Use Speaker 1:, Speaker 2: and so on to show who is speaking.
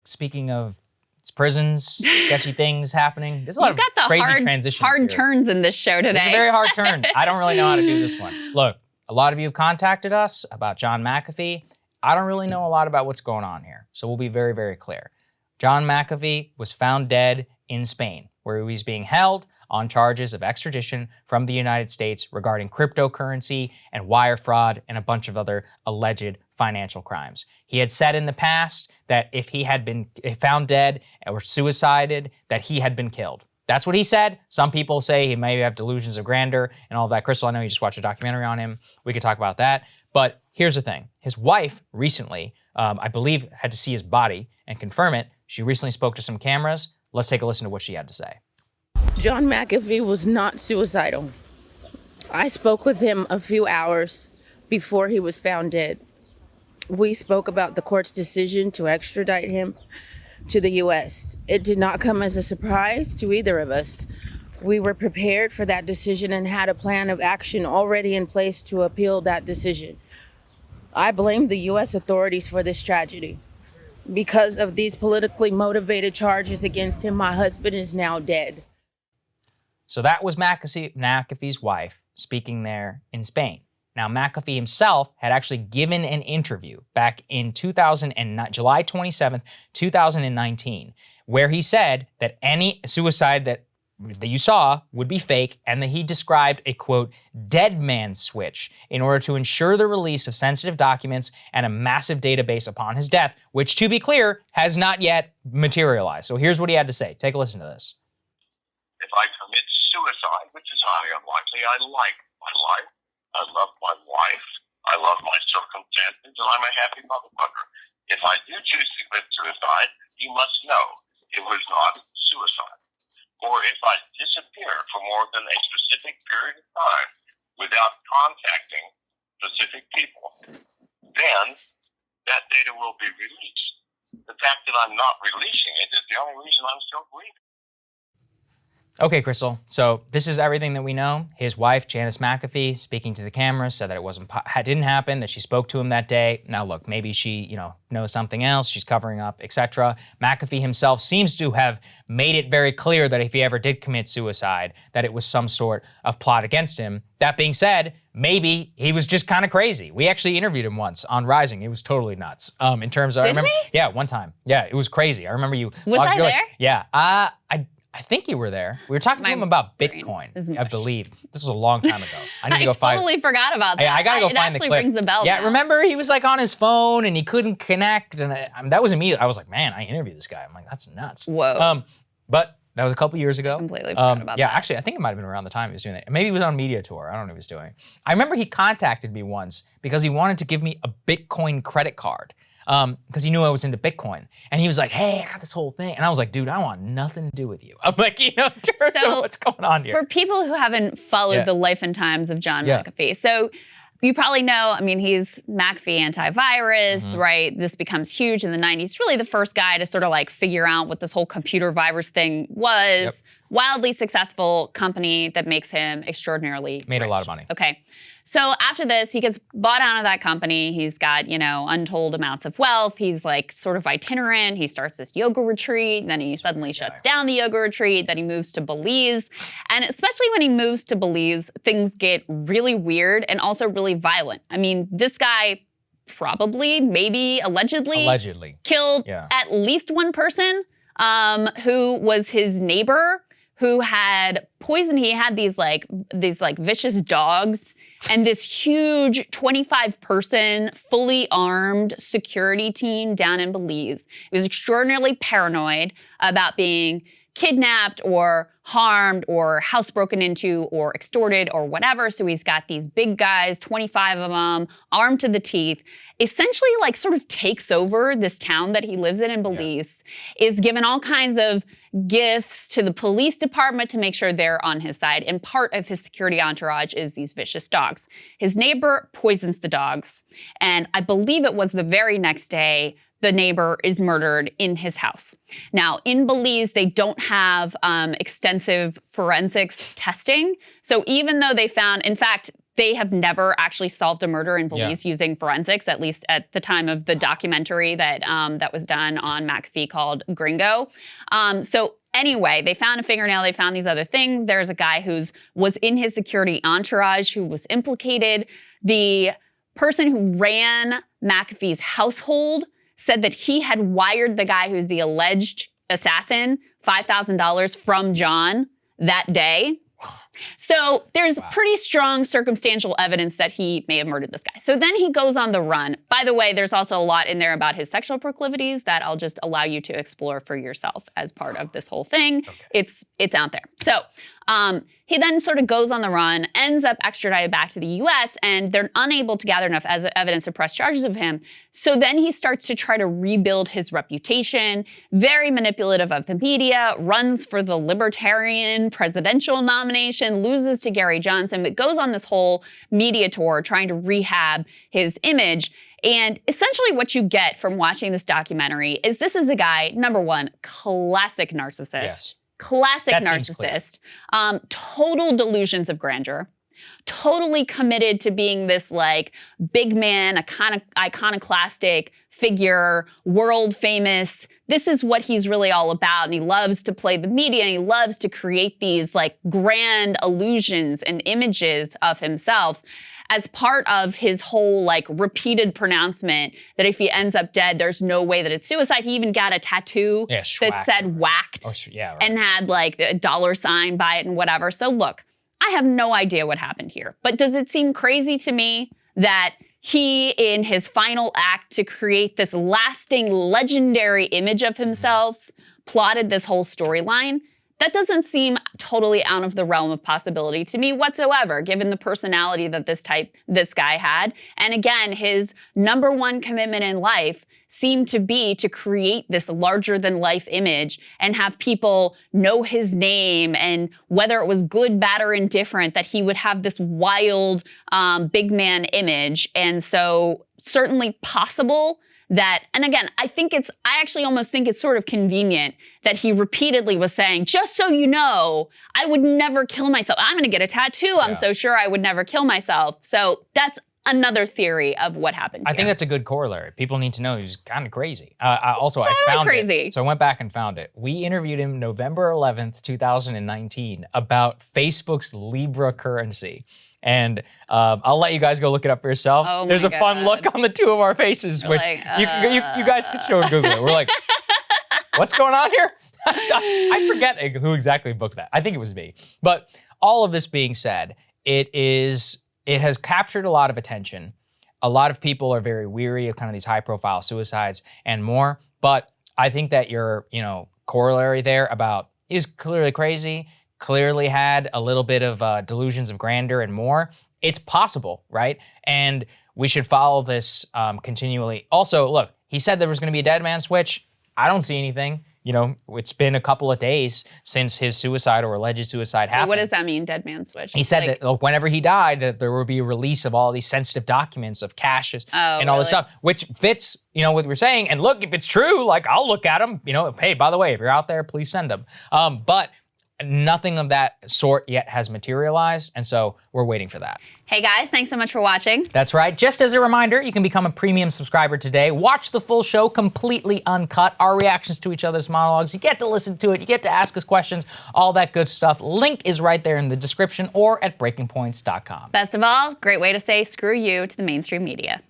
Speaker 1: speaking of prisons, sketchy things happening. There's a lot of crazy transitions
Speaker 2: hard turns in this show today.
Speaker 1: It's a very hard turn. I don't really know how to do this one. Look, a lot of you have contacted us about John McAfee. I don't really know a lot about what's going on here. So we'll be very, very clear. John McAfee was found dead in Spain, where he was being held on charges of extradition from the United States regarding cryptocurrency and wire fraud and a bunch of other alleged financial crimes. He had said in the past that if he had been found dead or suicided, that he had been killed. That's what he said. Some people say he may have delusions of grandeur and all that. Krystal, I know you just watched a documentary on him. We could talk about that. But here's the thing. His wife recently, I believe, had to see his body and confirm it. She recently spoke to some cameras. Let's take a listen to what she had to say.
Speaker 3: John McAfee was not suicidal. I spoke with him a few hours before he was found dead. We spoke about the court's decision to extradite him to the U.S. It did not come as a surprise to either of us. We were prepared for that decision and had a plan of action already in place to appeal that decision. I blame the U.S. authorities for this tragedy. Because of these politically motivated charges against him, my husband is now dead.
Speaker 1: So that was McAfee's wife speaking there in Spain. Now, McAfee himself had actually given an interview back in July 27th, 2019, where he said that any suicide that you saw would be fake, and that he described a, quote, dead man switch in order to ensure the release of sensitive documents and a massive database upon his death, which, to be clear, has not yet materialized. So here's what he had to say. Take a listen to this.
Speaker 4: If I commit suicide, which is highly unlikely, I like my life. I love my wife. I love my circumstances, and I'm a happy motherfucker. If I do choose to commit suicide, you must know it was not suicide. Or if I disappear for more than a specific period of time without contacting specific people, then that data will be released. The fact that I'm not releasing it is the only reason I'm still breathing.
Speaker 1: Okay, Krystal, so this is everything that we know. His wife, Janice McAfee, speaking to the camera, said that it didn't happen, that she spoke to him that day. Now look, maybe she, knows something else, she's covering up, etc. McAfee himself seems to have made it very clear that if he ever did commit suicide, that it was some sort of plot against him. That being said, maybe he was just kind of crazy. We actually interviewed him once on Rising. It was totally nuts. In terms of,
Speaker 2: Did we?
Speaker 1: Yeah, one time. Yeah, it was crazy. I remember you.
Speaker 2: Was I there?
Speaker 1: Yeah. I think you were there. We were talking to him about Bitcoin, I believe. This was a long time ago. I need to go find.
Speaker 2: I totally forgot about that.
Speaker 1: I gotta go find the clip.
Speaker 2: It actually rings a bell.
Speaker 1: Yeah,
Speaker 2: now.
Speaker 1: remember he was like on his phone and he couldn't connect, and that was immediate. I was like, man, I interviewed this guy. I'm like, that's nuts.
Speaker 2: Whoa.
Speaker 1: But that was a couple years ago.
Speaker 2: Completely forgot about that.
Speaker 1: Yeah, actually, I think it might have been around the time he was doing that. Maybe he was on media tour. I don't know what he was doing. I remember he contacted me once because he wanted to give me a Bitcoin credit card. Because he knew I was into Bitcoin. And he was like, hey, I got this whole thing. And I was like, dude, I want nothing to do with you. I'm like, in terms of what's going on here.
Speaker 2: For people who haven't followed the life and times of John McAfee, so you probably know, he's McAfee antivirus, right? This becomes huge in the 90s. He's really the first guy to sort of like figure out what this whole computer virus thing was.
Speaker 1: Yep.
Speaker 2: Wildly successful company that makes him extraordinarily
Speaker 1: Made
Speaker 2: rich.
Speaker 1: a lot of money.
Speaker 2: Okay. So after this, he gets bought out of that company. He's got, untold amounts of wealth. He's like sort of itinerant. He starts this yoga retreat. Then he suddenly shuts down the yoga retreat. Then he moves to Belize. And especially when he moves to Belize, things get really weird and also really violent. This guy probably, maybe, allegedly killed at least one person who was his neighbor, who had poison. He had these vicious dogs and this huge 25-person, fully armed security team down in Belize. He was extraordinarily paranoid about being kidnapped or harmed or house broken into or extorted or whatever. So he's got these big guys, 25 of them, armed to the teeth, essentially sort of takes over this town that he lives in Belize, is given all kinds of gifts to the police department to make sure they're on his side. And part of his security entourage is these vicious dogs. His neighbor poisons the dogs. And I believe it was the very next day the neighbor is murdered in his house. Now, in Belize, they don't have extensive forensics testing. So even though they found, in fact, they have never actually solved a murder in police using forensics, at least at the time of the documentary that that was done on McAfee called Gringo. So anyway, they found a fingernail, they found these other things. There's a guy was in his security entourage who was implicated. The person who ran McAfee's household said that he had wired the guy who's the alleged assassin $5,000 from John that day. So there's pretty strong circumstantial evidence that he may have murdered this guy. So then he goes on the run. By the way, there's also a lot in there about his sexual proclivities that I'll just allow you to explore for yourself as part of this whole thing. Okay. It's out there. So he then sort of goes on the run, ends up extradited back to the US, and they're unable to gather enough evidence to press charges of him. So then he starts to try to rebuild his reputation, very manipulative of the media, runs for the Libertarian presidential nomination, loses to Gary Johnson, but goes on this whole media tour trying to rehab his image. And essentially what you get from watching this documentary is this is a guy, number one, classic narcissist.
Speaker 1: Yes.
Speaker 2: Classic narcissist, total delusions of grandeur, totally committed to being this like big man, iconoclastic figure, world famous. This is what he's really all about. And he loves to play the media and he loves to create these like grand illusions and images of himself as part of his whole like repeated pronouncement that if he ends up dead, there's no way that it's suicide. He even got a tattoo that said whacked and had like a $sign by it and whatever. So look, I have no idea what happened here, but does it seem crazy to me that he, in his final act to create this lasting legendary image of himself, plotted this whole storyline? That doesn't seem totally out of the realm of possibility to me whatsoever, given the personality that this guy had. And again, his number one commitment in life seemed to be to create this larger than life image and have people know his name, and whether it was good, bad, or indifferent, that he would have this wild big man image. And so certainly possible that, and again, I actually almost think it's sort of convenient that he repeatedly was saying, just so you know, I would never kill myself. I'm gonna get a tattoo. I'm so sure I would never kill myself. So that's another theory of what happened here.
Speaker 1: I think that's a good corollary. People need to know he's kind of crazy. I found
Speaker 2: crazy.
Speaker 1: it. So I went back and found it. We interviewed him November 11th, 2019 about Facebook's Libra currency. And I'll let you guys go look it up for yourself.
Speaker 2: Oh
Speaker 1: There's a fun look on the two of our faces, which
Speaker 2: like,
Speaker 1: you guys could show and Google it. We're like, what's going on here? I forget who exactly booked that. I think it was me. But all of this being said, it has captured a lot of attention. A lot of people are very weary of kind of these high-profile suicides and more. But I think that your corollary there about is clearly crazy, clearly had a little bit of delusions of grandeur and more. It's possible, right? And we should follow this continually. Also, look, he said there was gonna be a dead man switch. I don't see anything. It's been a couple of days since his suicide or alleged suicide happened.
Speaker 2: What does that mean, dead man switch?
Speaker 1: He said that whenever he died, that there would be a release of all these sensitive documents of cash and all this stuff, which fits, what we're saying. And look, if it's true, like I'll look at them, hey, by the way, if you're out there, please send them. But nothing of that sort yet has materialized, and so we're waiting for that.
Speaker 2: Hey guys, thanks so much for watching.
Speaker 1: That's right. Just as a reminder, you can become a premium subscriber today. Watch the full show completely uncut, our reactions to each other's monologues. You get to listen to it, you get to ask us questions, all that good stuff. Link is right there in the description or at breakingpoints.com.
Speaker 2: Best of all, great way to say screw you to the mainstream media.